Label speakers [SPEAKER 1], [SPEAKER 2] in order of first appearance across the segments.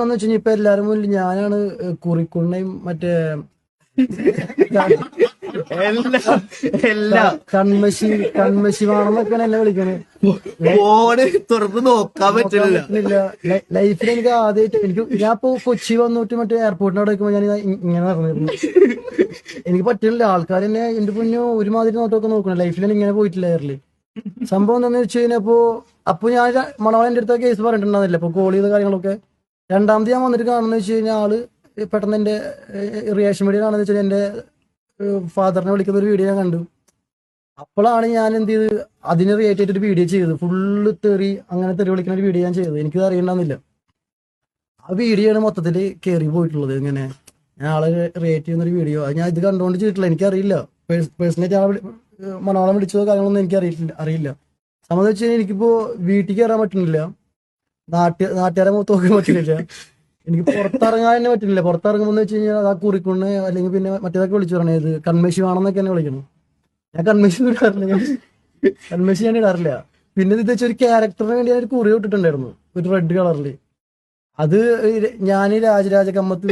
[SPEAKER 1] എന്ന് വെച്ചാൽ ഇപ്പൊ എല്ലാരും മുന്നിൽ ഞാനാണ് കുറിക്കുണ്ണയും മറ്റേ കൺമശി വേണമെന്നൊക്കെയാണ് എന്നെ വിളിക്കണേ.
[SPEAKER 2] തുറന്ന് നോക്കാൻ പറ്റില്ല.
[SPEAKER 1] ലൈഫിൽ എനിക്ക് ആദ്യമായിട്ട് ഞാൻ ഇപ്പൊ കൊച്ചി വന്നിട്ട് മറ്റേ എയർപോർട്ടിന് അവിടെ വെക്കുമ്പോ ഞാൻ ഇങ്ങനെ നടന്നിരുന്നു. എനിക്ക് പറ്റില്ല. ആൾക്കാർ എന്നെ എന്റെ പൊന്നോ ഒരുമാതിരി നോട്ടൊക്കെ നോക്കണം. ലൈഫിൽ ഇങ്ങനെ പോയിട്ടില്ല എയറില്. സംഭവം എന്താന്ന് വെച്ച് കഴിഞ്ഞപ്പോ അപ്പൊ ഞാൻ മണവാളൻ എന്റെ അടുത്ത കേസ് പറഞ്ഞിട്ടുണ്ടായിരുന്നില്ല. അപ്പൊ കോൾ ചെയ്ത കാര്യങ്ങളൊക്കെ രണ്ടാമത് ഞാൻ വന്നിട്ട് കാണുന്ന വെച്ച് കഴിഞ്ഞാൽ ആള് പെട്ടെന്ന് എന്റെ റിയാക്ഷൻ വീഡിയോ കാണുന്ന വെച്ചാൽ എന്റെ ഫാദറിനെ വിളിക്കുന്ന ഒരു വീഡിയോ ഞാൻ കണ്ടു. അപ്പോഴാണ് ഞാൻ എന്ത് ചെയ്ത് അതിന് റിലേറ്റ് ആയിട്ടൊരു വീഡിയോ ചെയ്തത്. ഫുള്ള് തെറി അങ്ങനെ തെറി വിളിക്കുന്ന ഒരു വീഡിയോ ഞാൻ ചെയ്തത്. എനിക്കത് അറിയണമെന്നില്ല. ആ വീഡിയോ ആണ് മൊത്തത്തിൽ കയറി പോയിട്ടുള്ളത്. ഇങ്ങനെ ഞാൻ ആളെ റിയേറ്റ് ചെയ്യുന്നൊരു വീഡിയോ. അത് ഞാൻ ഇത് കണ്ടുകൊണ്ട് ചെയ്തിട്ടില്ല. എനിക്കറിയില്ല. പേഴ്സണലായിട്ട് ആളെ മണവാളം വിളിച്ചതോ കാര്യങ്ങളൊന്നും എനിക്ക് അറിയില്ല. സംബന്ധിച്ച് വെച്ച് കഴിഞ്ഞാൽ എനിക്കിപ്പോ വീട്ടിൽ കയറാൻ പറ്റുന്നില്ല. നാട്ടുകാരെ നോക്കാൻ പറ്റുന്നില്ല. എനിക്ക് പുറത്തിറങ്ങാൻ തന്നെ പറ്റുന്നില്ല. പുറത്തിറങ്ങുമ്പോൾ വെച്ച് കഴിഞ്ഞാൽ ആ കുറിക്കുണ്ണ അല്ലെങ്കിൽ പിന്നെ മറ്റേതൊക്കെ വിളിച്ചു പറഞ്ഞത് കൺമേശി വേണമെന്നൊക്കെ എന്നെ വിളിക്കണം. ഞാൻ കൺമേശി ഇടാറില്ല. കൺമേശി ഞാൻ ഇടാറില്ല. പിന്നെ ഇത് വെച്ചാൽ ഒരു ക്യാരക്ടറിന് വേണ്ടി ഞാൻ ഒരു കുറി ഇട്ടിട്ടുണ്ടായിരുന്നു, ഒരു റെഡ് കളറിൽ. അത് ഞാൻ രാജരാജ കമ്മത്ത്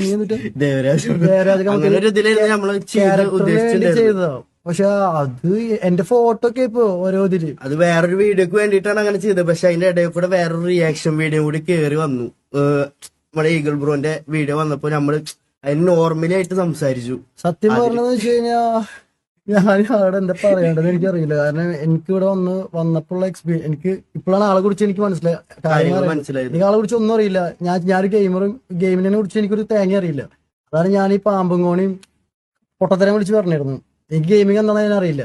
[SPEAKER 1] ചെയ്തതാ. പക്ഷെ അത് എന്റെ ഫോട്ടോ ഒക്കെ ഇപ്പൊ ഓരോ ഇതില്
[SPEAKER 2] അത് വേറൊരു വീഡിയോക്ക് വേണ്ടിയിട്ടാണ് അങ്ങനെ ചെയ്തത്. പക്ഷെ അതിന്റെ ഇടയിൽ കൂടെ വേറൊരു റിയാക്ഷൻ വീഡിയോ കൂടി കയറി വന്നു. നമ്മുടെ ഈഗിൾ ബ്രോന്റെ വീഡിയോ വന്നപ്പോ നമ്മള് അതിന് നോർമലി ആയിട്ട് സംസാരിച്ചു.
[SPEAKER 1] സത്യം പറഞ്ഞതെന്ന് വെച്ച് കഴിഞ്ഞാ ഞാൻ അവിടെ എന്താ പറയേണ്ടത് എനിക്കറിയില്ല. കാരണം എനിക്ക് ഇവിടെ വന്നപ്പോഴുള്ള എക്സ്പീരിയൻസ് എനിക്ക് ഇപ്പോഴാണ് ആളെ കുറിച്ച് എനിക്ക് മനസ്സിലായത്. എനിക്ക് ആളെ കുറിച്ച് ഒന്നും അറിയില്ല. ഞാനൊരു ഗെയിമിനെ കുറിച്ച് എനിക്കൊരു തേങ്ങ അറിയില്ല. അതാണ് ഞാൻ ഈ പാമ്പും കോണിയും പൊട്ടത്തരം വിളിച്ച് പറഞ്ഞിരുന്നു. എനിക്ക് ഗെയിമിംഗ് എന്താണെന്ന് ഞാൻ അറിയില്ല.